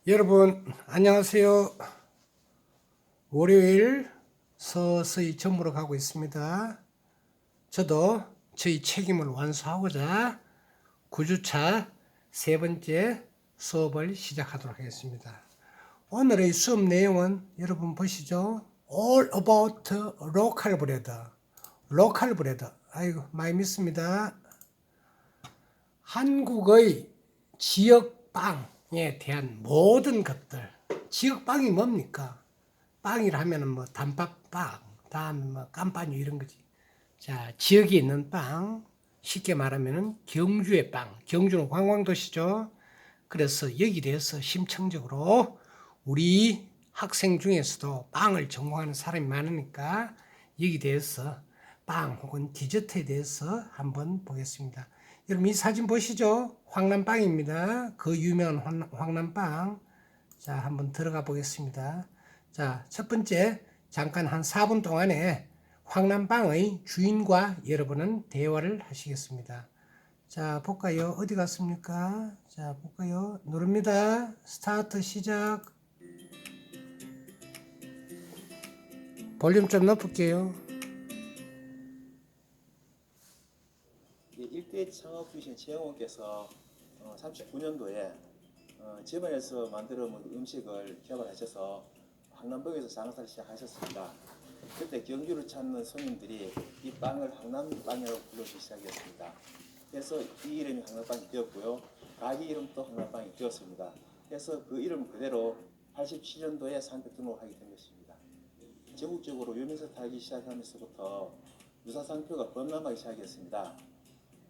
여러분 안녕하세요. 월요일 서서히 점으로 가고 있습니다. 저도 저희 책임을 완수하고자 9주차 세 번째 수업을 시작하도록 하겠습니다. 오늘의 수업 내용은 여러분 보시죠. All about local bread. local bread. 아이고 많이 믿습니다. 한국의 지역 빵에 대한 모든 것들. 지역 빵이 뭡니까? 빵이라 하면은 뭐 단팥빵, 다음에 뭐 깜빠뉴 이런 거지. 자, 지역에 있는 빵, 쉽게 말하면은 경주의 빵. 경주는 관광도시죠. 그래서 여기 대해서 심층적으로 우리 학생 중에서도 빵을 전공하는 사람이 많으니까 여기 대해서 빵 혹은 디저트에 대해서 한번 보겠습니다. 여러분 이 사진 보시죠? 황남빵입니다. 그 유명한 황남빵. 자, 한번 들어가 보겠습니다. 자, 첫 번째 잠깐 한 4분 동안에 황남빵의 주인과 여러분은 대화를 하시겠습니다. 자, 볼까요? 어디 갔습니까? 자, 볼까요? 누릅니다. 스타트 시작. 볼륨 좀 높일게요. 일대 창업 주신 최영호께서 39년도에 집안에서 만들어 먹는 음식을 개발하셔서 황남동에서 장사를 시작하셨습니다. 그때 경주를 찾는 손님들이 이 빵을 황남빵이라고 불러주기 시작했습니다. 그래서 이 이름이 황남빵이 되었고요. 가게 이름도 황남빵이 되었습니다. 그래서 그 이름 그대로 87년도에 상표 등록하게 된 것입니다. 전국적으로 유명세 타기 시작하면서부터 유사 상표가 범람하기 시작했습니다.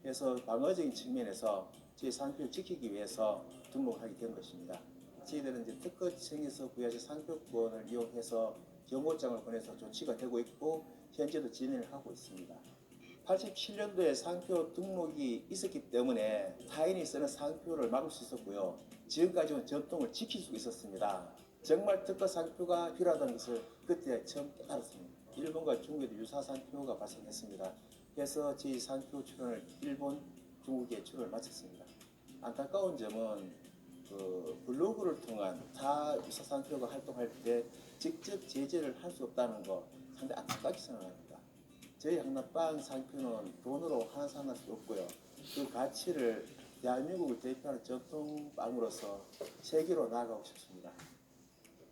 그래서 방어적인 측면에서 저희 상표를 지키기 위해서 등록하게 된 것입니다. 저희들은 이제 특허청에서 부여하신 상표권을 이용해서 경고장을 보내서 조치가 되고 있고 현재도 진행을 하고 있습니다. 87년도에 상표 등록이 있었기 때문에 타인이 쓰는 상표를 막을 수 있었고요. 지금까지는 전통을 지킬 수 있었습니다. 정말 특허 상표가 필요하다는 것을 그때 처음 알았습니다. 일본과 중국에도 유사 상표가 발생했습니다. 그래서 저희 상표 출원을 일본, 중국에 출원을 마쳤습니다. 안타까운 점은 그 블로그를 통한 타 유사 상표가 활동할 때 직접 제재를 할 수 없다는 거 상당히 안타깝게 생각합니다. 저희 황남빵 상표는 돈으로 환산할 수 없고요. 그 가치를 대한민국을 대표하는 전통빵으로서 세계로 나아가고 싶습니다.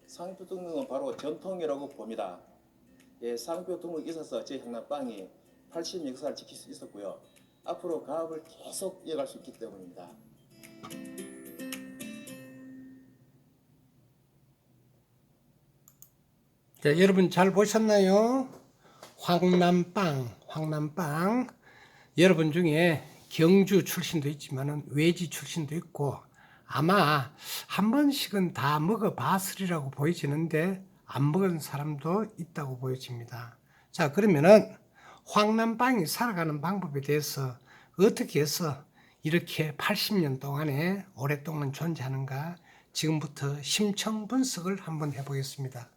상표 등록은 바로 전통이라고 봅니다. 예, 상표 등록이 있어서 저희 황남빵이 80년 역사를 지킬 수 있었고요. 앞으로 가업을 계속 이어갈 수 있기 때문입니다. 자, 여러분 잘 보셨나요? 황남빵. 여러분 중에 경주 출신도 있지만 외지 출신도 있고 아마 한 번씩은 다 먹어봤으리라고 보여지는데 안 먹은 사람도 있다고 보여집니다. 자, 그러면은 황남빵이 살아가는 방법에 대해서 어떻게 해서 이렇게 80년 동안에 오랫동안 존재하는가 지금부터 심층 분석을 한번 해보겠습니다.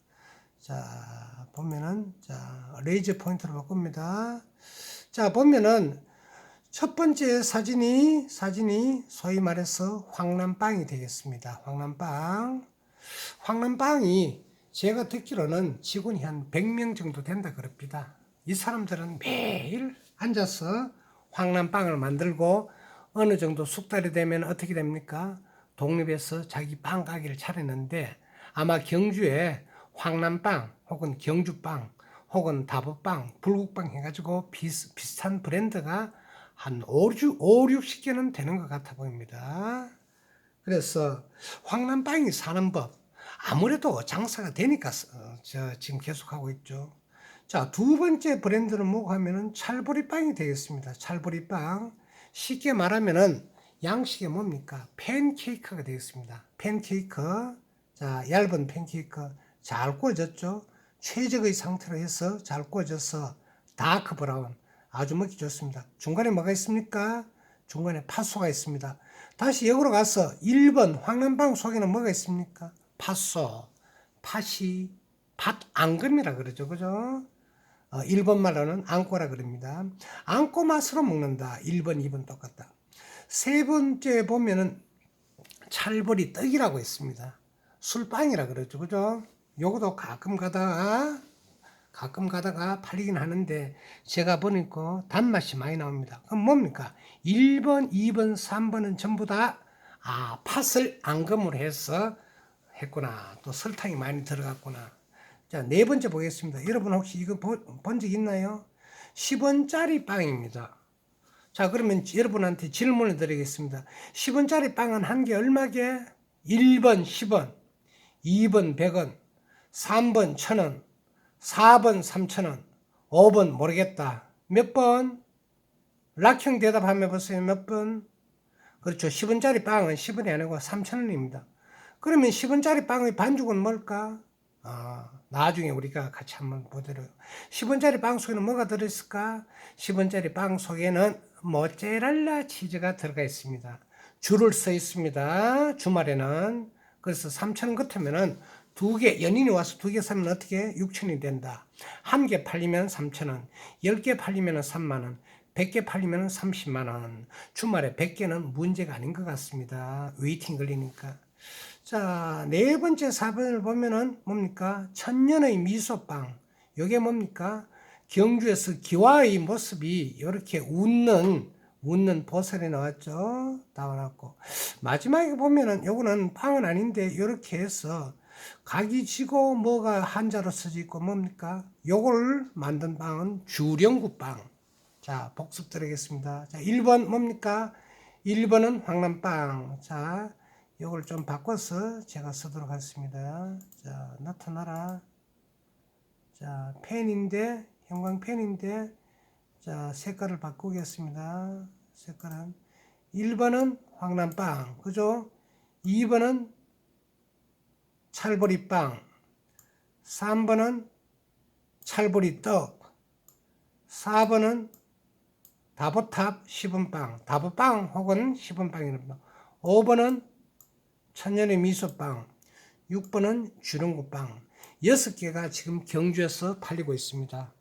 자, 보면은, 자, 레이저 포인트로 바꿉니다. 자, 보면은, 첫 번째 사진이 소위 말해서 황남빵이 되겠습니다. 황남빵이 제가 듣기로는 직원이 한 100명 정도 된다 그럽니다. 이 사람들은 매일 앉아서 황남빵을 만들고 어느 정도 숙달이 되면 어떻게 됩니까? 독립해서 자기 빵 가게를 차리는데 아마 경주에 황남빵 혹은 경주빵 혹은 다부빵, 불국빵 해가지고 비슷한 브랜드가 한 5, 60개는 되는 것 같아 보입니다. 그래서 황남빵이 사는 법 아무래도 장사가 되니까 지금 계속하고 있죠. 자, 두 번째 브랜드는 뭐고 하면은 찰보리빵이 되겠습니다. 찰보리빵. 쉽게 말하면은 양식이 뭡니까? 팬케이크가 되겠습니다. 팬케이크. 자, 얇은 팬케이크. 잘 구워졌죠? 최적의 상태로 해서 잘 구워져서 다크 브라운. 아주 먹기 좋습니다. 중간에 뭐가 있습니까? 중간에 팥소가 있습니다. 다시 역으로 가서 1번 황남빵 속에는 뭐가 있습니까? 팥소. 팥이 팥앙금이라 그러죠. 그죠? 1번 말로는 앙꼬라 그럽니다. 앙꼬 맛으로 먹는다. 1번, 2번 똑같다. 세 번째 보면은 찰보리 떡이라고 있습니다. 술빵이라 그러죠. 그죠? 요것도 가끔 가다가 팔리긴 하는데 제가 보니까 단맛이 많이 나옵니다. 그럼 뭡니까? 1번, 2번, 3번은 전부 다 팥을 앙금으로 해서 했구나. 또 설탕이 많이 들어갔구나. 자, 네 번째 보겠습니다. 여러분 혹시 이거 본 적 있나요? 10원짜리 빵입니다. 자, 그러면 여러분한테 질문을 드리겠습니다. 10원짜리 빵은 한 개 얼마게? 1번 10원, 2번 100원, 3번 1000원, 4번 3000원, 5번 모르겠다. 몇 번? 락형 대답하면 보세요. 몇 번? 그렇죠. 10원짜리 빵은 10원이 아니고 3000원입니다. 그러면 10원짜리 빵의 반죽은 뭘까? 나중에 우리가 같이 한번 보도록. 10원짜리 빵 속에는 뭐가 들어있을까? 10원짜리 빵 속에는 모짜렐라 치즈가 들어가 있습니다. 줄을 서 있습니다. 주말에는. 그래서 3,000원 같으면은 두 개, 연인이 와서 두 개 사면 어떻게? 6,000원이 된다. 한 개 팔리면 3,000원, 10개 팔리면 3만원, 100개 팔리면 30만원. 주말에 100개는 문제가 아닌 것 같습니다. 웨이팅 걸리니까. 자, 네 번째 4번을 보면은 뭡니까? 천년의 미소빵. 요게 뭡니까? 경주에서 기와의 모습이 이렇게 웃는 보살이 나왔죠. 나와놨고. 마지막에 보면은 요거는 빵은 아닌데 이렇게 해서 각이 지고 뭐가 한자로 써져 있고 뭡니까? 요걸 만든 빵은 주령구빵. 자, 복습 드리겠습니다. 자, 1번 뭡니까? 1번은 황남빵. 자, 요걸 좀 바꿔서 제가 쓰도록 하겠습니다. 자, 나타나라. 자, 펜인데, 형광펜인데, 자, 색깔을 바꾸겠습니다. 색깔은. 1번은 황남빵. 그죠? 2번은 찰보리빵. 3번은 찰보리떡. 4번은 다보탑 10원빵. 다보빵 혹은 10원빵입니다. 5번은 천년의 미소빵, 6번은 주렁구빵. 6개가 지금 경주에서 팔리고 있습니다.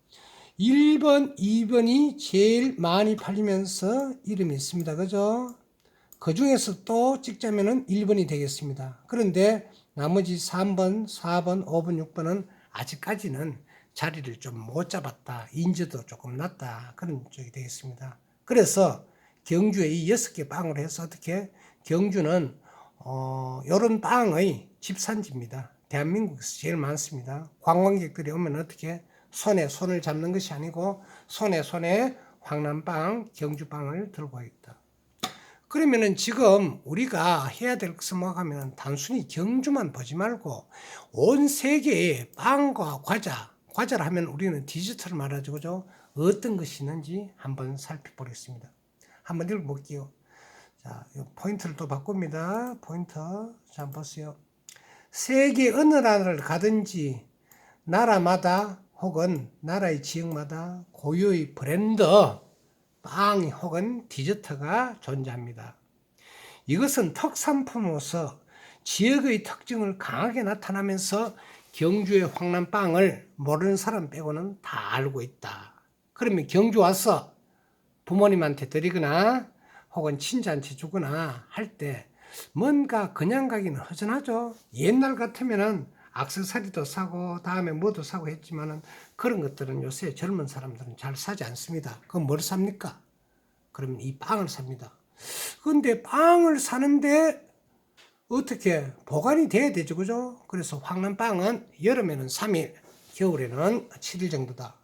1번, 2번이 제일 많이 팔리면서 이름이 있습니다. 그죠? 그 중에서 또 찍자면은 1번이 되겠습니다. 그런데 나머지 3번, 4번, 5번, 6번은 아직까지는 자리를 좀 못 잡았다. 인지도 조금 낮다. 그런 쪽이 되겠습니다. 그래서 경주에 이 6개 빵을 해서 어떻게? 경주는 요런 빵의 집산지입니다. 대한민국에서 제일 많습니다. 관광객들이 오면 어떻게? 손에 손을 잡는 것이 아니고 손에 황남빵, 경주빵을 들고 있다. 그러면은 지금 우리가 해야 될 것은 뭐가 하면 단순히 경주만 보지 말고 온 세계의 빵과 과자를 하면 우리는 디저트를 말하죠. 그죠? 어떤 것이 있는지 한번 살펴보겠습니다. 한번 읽어볼게요. 자, 이 포인트를 또 바꿉니다. 포인트. 자, 한번 보세요. 세계 어느 나라를 가든지 나라마다 혹은 나라의 지역마다 고유의 브랜드 빵 혹은 디저트가 존재합니다. 이것은 특산품으로서 지역의 특징을 강하게 나타나면서 경주의 황남빵을 모르는 사람 빼고는 다 알고 있다. 그러면 경주 와서 부모님한테 드리거나 혹은 친지한테 주거나 할 때 뭔가 그냥 가기는 허전하죠. 옛날 같으면은 액세서리도 사고 다음에 뭐도 사고 했지만은 그런 것들은 요새 젊은 사람들은 잘 사지 않습니다. 그럼 뭘 삽니까? 그러면 이 빵을 삽니다. 근데 빵을 사는데 어떻게 보관이 돼야 되죠. 그죠? 그래서 황남빵은 여름에는 3일, 겨울에는 7일 정도다.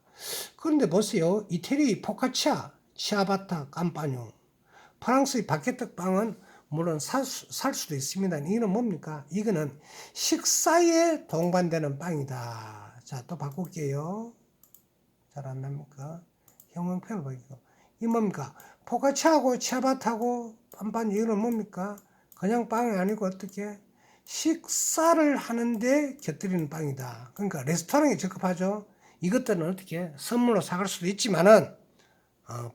그런데 보세요. 이태리 포카치아, 치아바타, 깜파뇽, 프랑스의 바게트 빵은 물론 살 수도 있습니다. 이거는 뭡니까? 이거는 식사에 동반되는 빵이다. 자, 또 바꿀게요. 잘 안 납니까? 형광펜을 보이고. 이 뭡니까? 포카치아하고 치아바타하고 깜파뇽 이거는 뭡니까? 그냥 빵이 아니고 어떻게? 식사를 하는데 곁들이는 빵이다. 그러니까 레스토랑에 적합하죠. 이것들은 어떻게? 선물로 사갈 수도 있지만은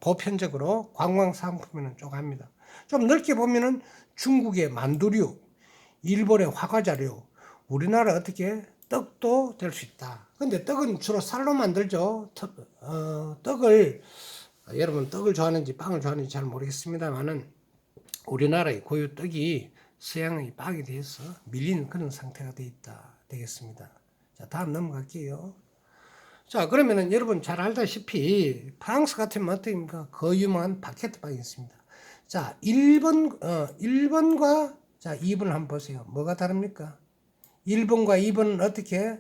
보편적으로 관광 상품에는 쪼갑니다. 좀 넓게 보면은 중국의 만두류, 일본의 화과자류, 우리나라 어떻게 떡도 될 수 있다. 근데 떡은 주로 쌀로 만들죠. 떡을 여러분 떡을 좋아하는지 빵을 좋아하는지 잘 모르겠습니다만은 우리나라의 고유 떡이 서양의 빵에 대해서 밀리는 그런 상태가 되겠습니다. 자, 다음 넘어갈게요. 자, 그러면은 여러분 잘 알다시피 프랑스 같으면 어떻습니까? 그 유명한 바게트 빵이 있습니다. 자, 1번과 자, 2번을 한번 보세요. 뭐가 다릅니까? 1번과 2번은 어떻게?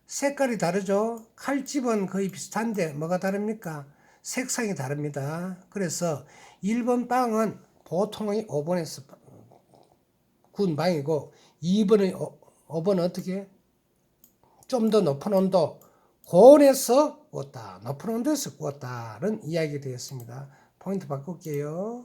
색깔이 다르죠? 칼집은 거의 비슷한데 뭐가 다릅니까? 색상이 다릅니다. 그래서 1번 빵은 보통의 오븐에서 구운 빵이고 2번의 오븐은 어떻게? 좀 더 높은 온도 고온에서 구웠다. 높은 온도에서 구웠다는 이야기가 되었습니다. 포인트 바꿀게요.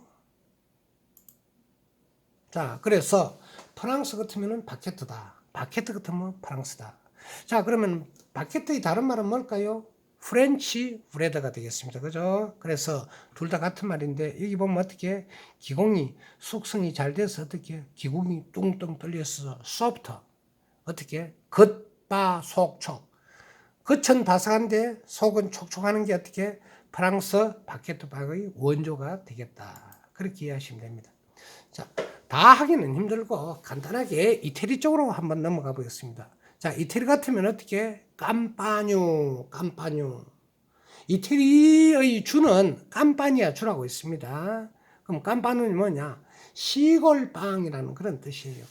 자, 그래서 프랑스 같으면 바게트다. 바게트 같으면 프랑스다. 자, 그러면 바게트의 다른 말은 뭘까요? 프렌치 브레드가 되겠습니다. 그죠? 그래서 둘 다 같은 말인데 여기 보면 어떻게 기공이 숙성이 잘 돼서 어떻게 기공이 뚱뚱 뚫려서 소프트 어떻게 겉바속촉 겉은 바삭한데 속은 촉촉하는 게 어떻게 프랑스 바게트 빵의 원조가 되겠다. 그렇게 이해하시면 됩니다. 자, 다 하기는 힘들고 간단하게 이태리 쪽으로 한번 넘어가 보겠습니다. 자, 이태리 같으면 어떻게 깜파뉴 이태리의 주는 깜파니아 주라고 있습니다. 그럼 깜파뉴는 뭐냐? 시골빵이라는 그런 뜻이에요.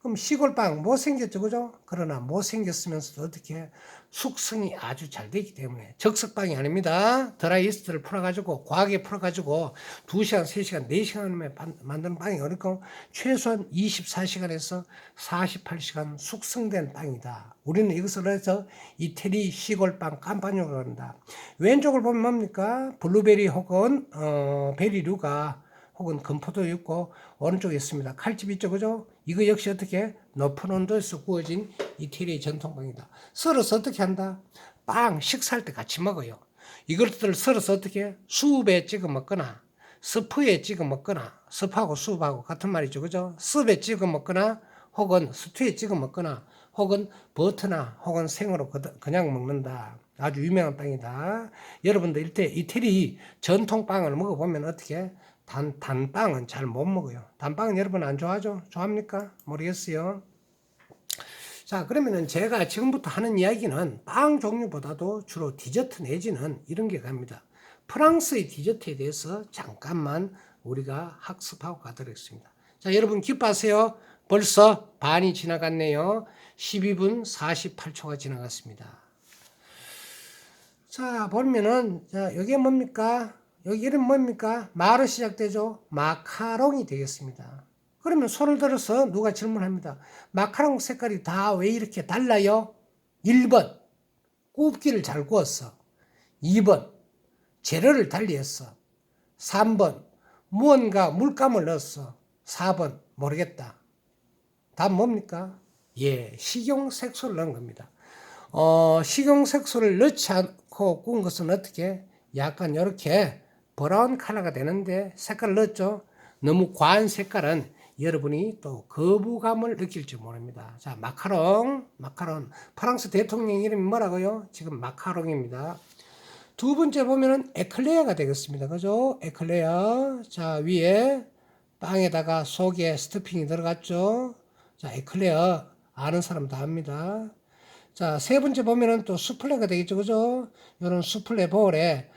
그럼 시골빵 못생겼죠, 그죠? 그러나 못생겼으면서도 어떻게 숙성이 아주 잘 되기 때문에 적석빵이 아닙니다. 드라이이스트를 풀어가지고 과하게 풀어가지고 2시간, 3시간, 4시간에 만드는 빵이 어렵고 최소한 24시간에서 48시간 숙성된 빵이다. 우리는 이것을 해서 이태리 시골빵 깜파뉴라고 한다. 왼쪽을 보면 뭡니까? 블루베리 혹은 베리류가 혹은 건포도 있고 오른쪽에 있습니다. 칼집 있죠, 그죠? 이거 역시 어떻게 높은 온도에서 구워진 이태리의 전통빵이다. 썰어서 어떻게 한다? 빵 식사할 때 같이 먹어요. 이것들을 썰어서 어떻게 수프에 찍어 먹거나 스프에 찍어 먹거나 스프하고 수프하고 같은 말이죠, 그죠? 스프에 찍어 먹거나 혹은 스튜에 찍어 먹거나 혹은 버터나 혹은 생으로 그냥 먹는다. 아주 유명한 빵이다. 여러분들 이때 이태리 전통빵을 먹어보면 어떻게 단빵은 잘 못 먹어요. 단빵은 여러분 안 좋아하죠? 좋아합니까? 모르겠어요. 자, 그러면은 제가 지금부터 하는 이야기는 빵 종류보다도 주로 디저트 내지는 이런 게 갑니다. 프랑스의 디저트에 대해서 잠깐만 우리가 학습하고 가도록 하겠습니다. 자, 여러분 기뻐하세요. 벌써 반이 지나갔네요. 12분 48초가 지나갔습니다. 자, 보면은, 자, 여기 뭡니까? 여기 이름 뭡니까? 마로 시작되죠? 마카롱이 되겠습니다. 그러면 손을 들어서 누가 질문합니다. 마카롱 색깔이 다 왜 이렇게 달라요? 1번, 굽기를 잘 구웠어. 2번, 재료를 달리 했어. 3번, 무언가 물감을 넣었어. 4번, 모르겠다. 답 뭡니까? 예, 식용색소를 넣은 겁니다. 식용색소를 넣지 않고 구운 것은 어떻게? 약간 이렇게 브라운 컬러가 되는데 색깔을 넣었죠. 너무 과한 색깔은 여러분이 또 거부감을 느낄지 모릅니다. 자, 마카롱. 프랑스 대통령 이름이 뭐라고요? 지금 마카롱입니다. 두 번째 보면은 에클레어가 되겠습니다. 그죠? 에클레어. 자, 위에 빵에다가 속에 스토핑이 들어갔죠. 자, 에클레어. 아는 사람 다 압니다. 자, 세 번째 보면은 또 수플레가 되겠죠. 그죠? 요런 수플레 볼에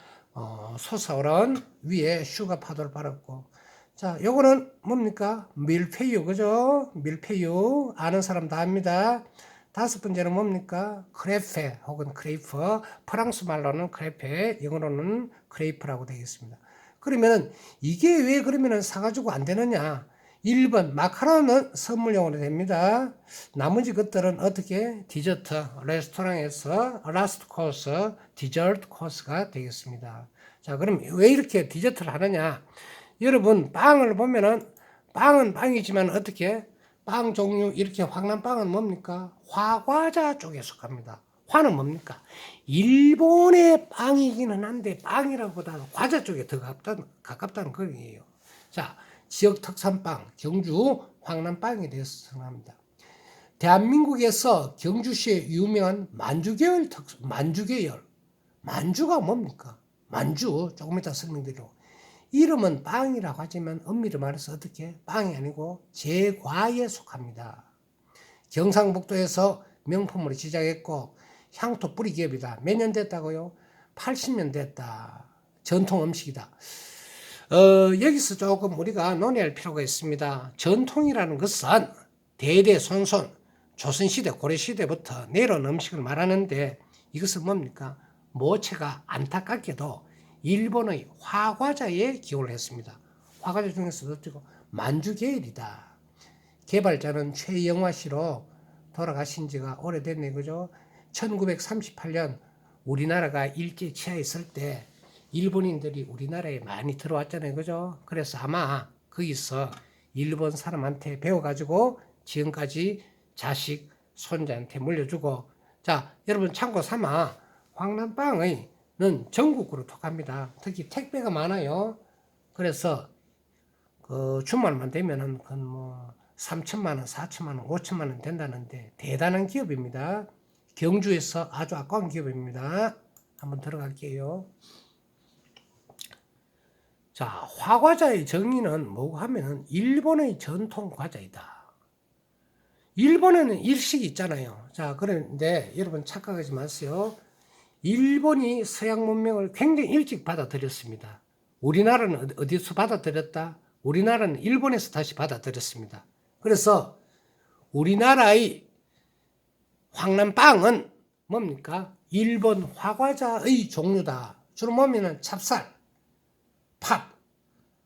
솟아오른 위에 슈가 파도를 발랐고. 자, 요거는 뭡니까? 밀푀유. 그죠? 밀푀유. 아는 사람 다 압니다. 다섯 번째는 뭡니까? 크레페 혹은 크레이프. 프랑스 말로는 크레페, 영어로는 크레이프라고 되겠습니다. 그러면 이게 왜 그러면 사가지고 안 되느냐? 1번 마카롱은 선물용으로 됩니다. 나머지 것들은 어떻게 디저트 레스토랑에서 라스트 코스 디저트 코스가 되겠습니다. 자, 그럼 왜 이렇게 디저트를 하느냐? 여러분 빵을 보면은 빵은 빵이지만 어떻게 빵 종류 이렇게 황남빵은 뭡니까? 화과자 쪽에 속합니다. 화는 뭡니까? 일본의 빵이기는 한데 빵이라보다 과자 쪽에 더 가깝다는 거예요. 자, 지역 특산빵, 경주 황남빵에 대해서 설명합니다. 대한민국에서 경주시의 유명한 만주계열 만주가 뭡니까? 만주, 조금 이따 설명드리고. 이름은 빵이라고 하지만 엄밀히 말해서 어떻게 빵이 아니고 제과에 속합니다. 경상북도에서 명품으로 시작했고 향토 뿌리 기업이다. 몇 년 됐다고요? 80년 됐다. 전통 음식이다. 여기서 조금 우리가 논의할 필요가 있습니다. 전통이라는 것은 대대손손 조선시대 고려시대부터 내려온 음식을 말하는데 이것은 뭡니까? 모체가 안타깝게도 일본의 화과자에 기원을 했습니다. 화과자 중에서도 만주 계열이다. 개발자는 최영화 씨로 돌아가신 지가 오래됐네, 그죠? 1938년 우리나라가 일제 치하에 있을 때 일본인들이 우리나라에 많이 들어왔잖아요, 그죠? 그래서 아마 거기서 일본 사람한테 배워가지고 지금까지 자식, 손자한테 물려주고, 자, 여러분 참고 삼아 황남빵은 전국으로 톡합니다. 특히 택배가 많아요. 그래서 그 주말만 되면은 뭐 3천만 원, 4천만 원, 5천만 원 된다는데 대단한 기업입니다. 경주에서 아주 아까운 기업입니다. 한번 들어갈게요. 자, 화과자의 정의는 뭐고 하면은 일본의 전통 과자이다. 일본에는 일식이 있잖아요. 자, 그런데 여러분 착각하지 마세요. 일본이 서양 문명을 굉장히 일찍 받아들였습니다. 우리나라는 어디서 받아들였다? 우리나라는 일본에서 다시 받아들였습니다. 그래서 우리나라의 황남빵은 뭡니까? 일본 화과자의 종류다. 주로 보면은 찹쌀, 팥,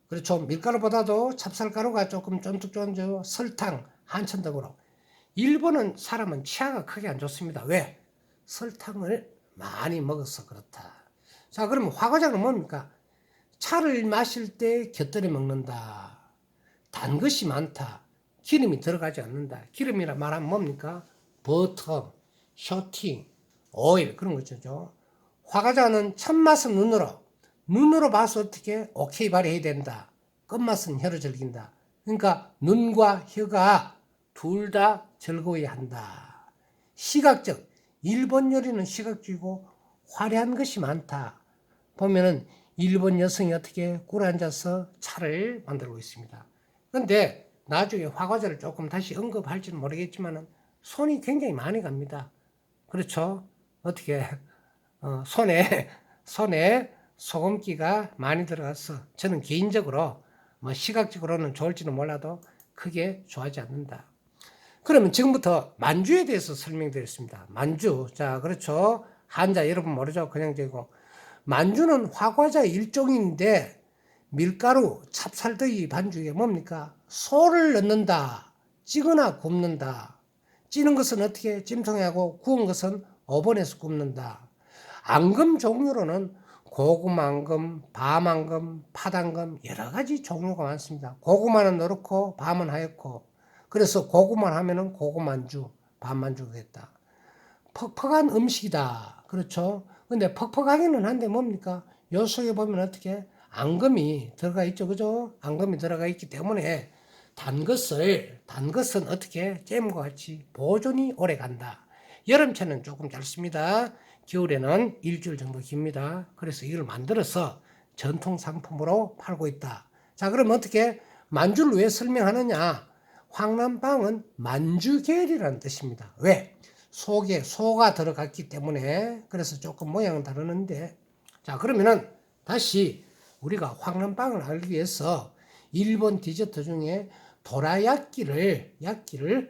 그렇죠. 밀가루보다도 찹쌀가루가 조금 쫀득쫀득, 설탕, 한천 등으로. 일본은 사람은 치아가 크게 안 좋습니다. 왜? 설탕을 많이 먹어서 그렇다. 자, 그러면 화과자는 뭡니까? 차를 마실 때 곁들여 먹는다. 단 것이 많다. 기름이 들어가지 않는다. 기름이라 말하면 뭡니까? 버터, 쇼팅, 오일 그런 거죠. 화과자는 첫맛은 눈으로 봐서 어떻게 오케이 발휘해야 된다. 끝맛은 혀로 즐긴다. 그러니까 눈과 혀가 둘 다 즐거워야 한다. 시각적, 일본 요리는 시각적이고 화려한 것이 많다. 보면은 일본 여성이 어떻게 꿇어앉아서 차를 만들고 있습니다. 그런데 나중에 화과자를 조금 다시 언급할지는 모르겠지만 손이 굉장히 많이 갑니다. 그렇죠? 어떻게 손에 소금기가 많이 들어가서 저는 개인적으로 뭐 시각적으로는 좋을지는 몰라도 크게 좋아하지 않는다. 그러면 지금부터 만주에 대해서 설명드리겠습니다. 만주, 자 그렇죠. 한자 여러분 모르죠? 그냥 되고 만주는 화과자 일종인데 밀가루, 찹쌀떡이 반죽에 뭡니까? 소를 넣는다. 찌거나 굽는다. 찌는 것은 어떻게 찜통에 하고 구운 것은 오븐에서 굽는다. 앙금 종류로는 고구마앙금, 밤앙금, 팥앙금 여러 가지 종류가 많습니다. 고구마는 노랗고 밤은 하얗고 그래서 고구마 하면은 고구만주, 밤만주가 됐다. 퍽퍽한 음식이다. 그렇죠? 근데 퍽퍽하기는 한데 뭡니까? 요 속에 보면 어떻게 앙금이 들어가 있죠. 그죠? 앙금이 들어가 있기 때문에 단 것은 어떻게 잼과 같이 보존이 오래 간다. 여름철은 조금 짧습니다. 겨울에는 일주일 정도 깁니다. 그래서 이걸 만들어서 전통 상품으로 팔고 있다. 자, 그럼 어떻게 만주를 왜 설명하느냐? 황남빵은 만주계열이라는 뜻입니다. 왜? 속에 소가 들어갔기 때문에 그래서 조금 모양은 다르는데 자 그러면은 다시 우리가 황남빵을 알기 위해서 일본 디저트 중에 도라야끼를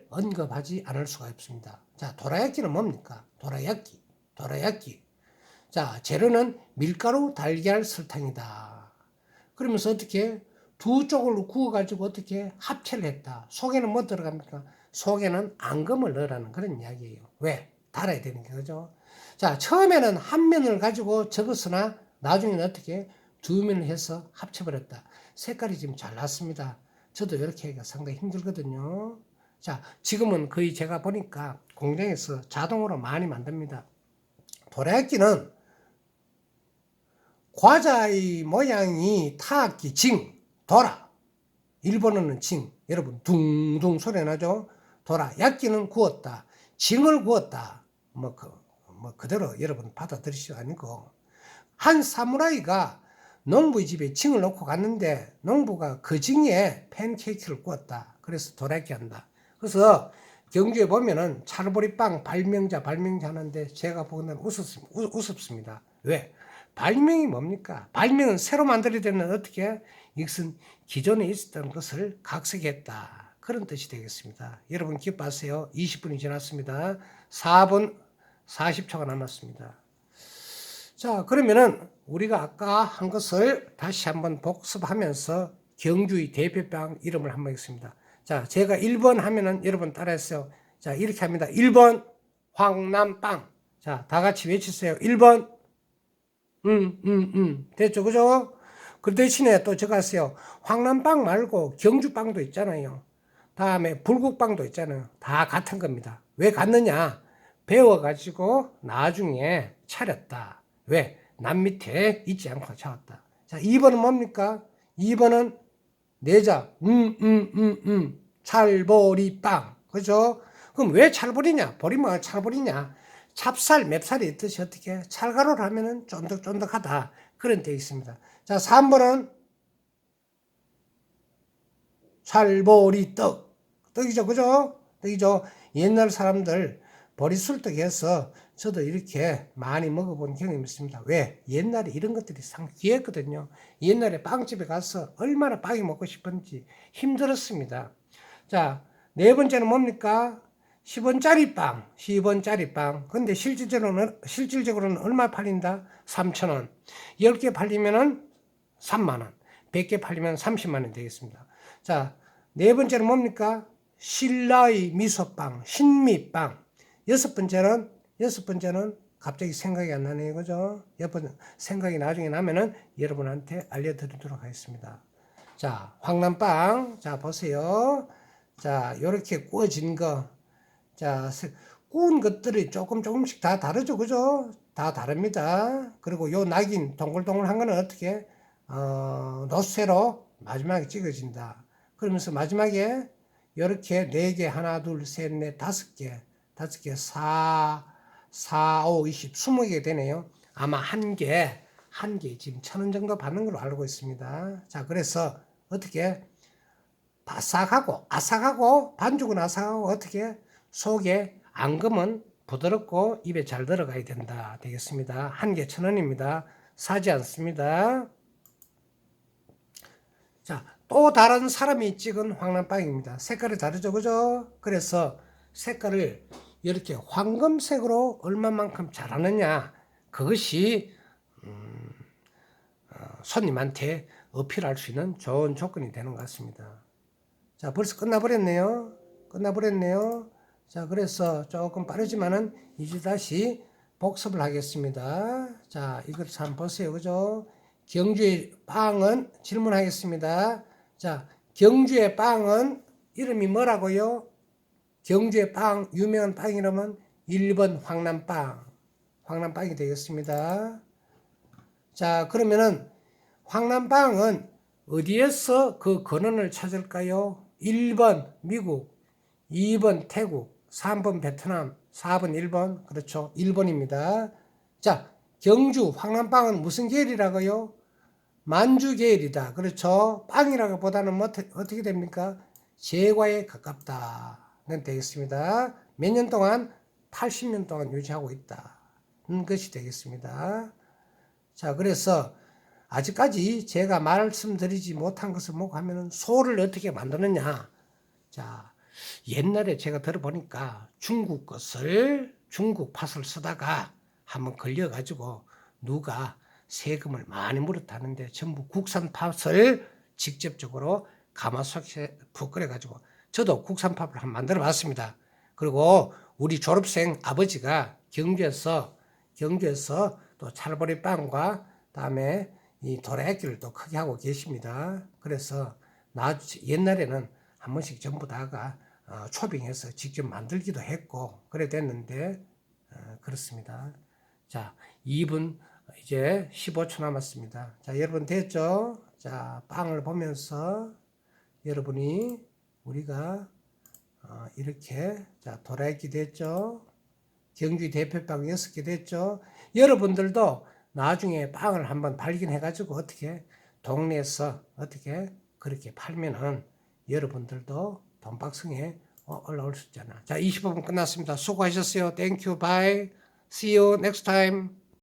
언급하지 않을 수가 없습니다. 자 도라야끼는 뭡니까? 도라야끼. 자 재료는 밀가루, 달걀, 설탕이다. 그러면서 어떻게 두 쪽을 구워가지고 어떻게 합체를 했다. 속에는 뭐 들어갑니까? 속에는 앙금을 넣으라는 그런 이야기예요. 왜? 달아야 되니까, 그죠? 자, 처음에는 한 면을 가지고 접었으나 나중에는 어떻게 두 면을 해서 합쳐버렸다. 색깔이 지금 잘 났습니다. 저도 이렇게 하기가 상당히 힘들거든요. 자, 지금은 거의 제가 보니까 공장에서 자동으로 많이 만듭니다. 도라야끼는 과자의 모양이 타악기, 도라. 일본어는 여러분 둥둥 소리 나죠? 도라야끼는 구웠다. 징을 구웠다. 그대로 여러분 받아들이시고 아니고 한 사무라이가 농부의 집에 징을 놓고 갔는데 농부가 그 징에 팬케이크를 구웠다. 그래서 도라이키 한다. 그래서 경주에 보면은 찰보리빵 발명자 하는데 제가 보기에는 우습습니다. 왜? 발명이 뭡니까? 발명은 새로 만들어야 되는 어떻게? 이것은 기존에 있었던 것을 각색했다. 그런 뜻이 되겠습니다. 여러분 기뻐하세요. 20분이 지났습니다. 4분 40초가 남았습니다. 자, 그러면은 우리가 아까 한 것을 다시 한번 복습하면서 경주의 대표빵 이름을 한번 하겠습니다. 자, 제가 1번 하면은 여러분 따라했어요. 자, 이렇게 합니다. 1번 황남빵. 자, 다 같이 외치세요. 1번 됐죠, 그죠? 그 대신에 또 저거 하세요. 황남빵 말고 경주빵도 있잖아요. 다음에 불국빵도 있잖아요. 다 같은 겁니다. 왜 같느냐? 배워가지고 나중에 차렸다. 왜? 남 밑에 있지 않고 차왔다. 자, 2번은 뭡니까? 2번은 내자, 찰보리빵. 그죠? 그럼 왜 찰보리냐? 보리만 찰보리냐? 찹쌀, 맵쌀이 있듯이 어떻게? 찰가루를 하면은 쫀득쫀득하다. 그런 데 있습니다. 자, 3번은 찰보리떡. 떡이죠, 그죠? 떡이죠. 옛날 사람들 보리술떡 해서 저도 이렇게 많이 먹어본 경험이 있습니다. 왜? 옛날에 이런 것들이 상 귀했거든요. 옛날에 빵집에 가서 얼마나 빵이 먹고 싶은지 힘들었습니다. 자, 네 번째는 뭡니까? 10원짜리 빵, 10원짜리 빵. 근데 실질적으로는 얼마 팔린다? 3,000원. 10개 팔리면은 3만원. 100개 팔리면 30만원 되겠습니다. 자, 네 번째는 뭡니까? 신라의 미소빵, 신미빵. 여섯 번째는 갑자기 생각이 안 나네요. 그죠? 생각이 나중에 나면은 여러분한테 알려드리도록 하겠습니다. 자, 황남빵. 자, 보세요. 자, 요렇게 구워진 거. 자, 구운 것들이 조금씩 다 다르죠. 그죠? 다 다릅니다. 그리고 요 낙인 동글동글한 거는 어떻게? 노쇠로 마지막에 찍어진다. 그러면서 마지막에 이렇게 4개, 하나, 둘, 셋, 넷, 5개, 4, 5, 20, 20개 되네요. 아마 한 개 지금 1,000원 정도 받는 걸로 알고 있습니다. 자, 그래서 어떻게 바삭하고 아삭하고 반죽은 아삭하고 어떻게 속에 앙금은 부드럽고 입에 잘 들어가야 된다 되겠습니다. 한 개 1,000원입니다. 사지 않습니다. 자, 또 다른 사람이 찍은 황남빵입니다. 색깔이 다르죠, 그죠? 그래서 색깔을 이렇게 황금색으로 얼마만큼 잘하느냐, 그것이 손님한테 어필할 수 있는 좋은 조건이 되는 것 같습니다. 자, 벌써 끝나버렸네요. 자, 그래서 조금 빠르지만은 이제 다시 복습을 하겠습니다. 자, 이걸 한번 보세요, 그죠? 경주의 빵은 질문하겠습니다. 자, 경주의 빵은 이름이 뭐라고요? 경주의 빵, 유명한 빵 이름은 1번 황남빵이 되겠습니다. 자, 그러면은 황남빵은 어디에서 그 근원을 찾을까요? 1번 미국, 2번 태국, 3번 베트남, 4번 일본. 그렇죠. 1번입니다. 자, 경주 황남빵은 무슨 계열이라고요? 만주 계열이다. 그렇죠. 빵이라고 보다는 어떻게 됩니까? 제과에 가깝다는 되겠습니다. 몇 년 동안? 80년 동안 유지하고 있다는 것이 되겠습니다. 자, 그래서 아직까지 제가 말씀드리지 못한 것을 뭐고 하면은 소를 어떻게 만드느냐. 자, 옛날에 제가 들어보니까 중국 팥을 쓰다가 한번 걸려가지고 누가 세금을 많이 물었다는데 전부 국산 팥을 직접적으로 가마솥에 푹 끓여가지고 저도 국산 팥을 한번 만들어 봤습니다. 그리고 우리 졸업생 아버지가 경주에서 또 찰보리빵과 다음에 이 도라야끼를 또 크게 하고 계십니다. 그래서 옛날에는 한 번씩 전부 다가 초빙해서 직접 만들기도 했고 그래 됐는데 그렇습니다. 자, 2분 이제 15초 남았습니다. 자, 여러분 됐죠? 자, 빵을 보면서 여러분이 우리가 이렇게 자, 도라야끼 됐죠? 경주 대표빵 6개 됐죠? 여러분들도 나중에 빵을 한번 발견해가지고 어떻게 동네에서 어떻게 그렇게 팔면은 여러분들도 돈박성에 올라올 수 있잖아. 자, 25분 끝났습니다. 수고하셨어요. Thank you. Bye. See you next time.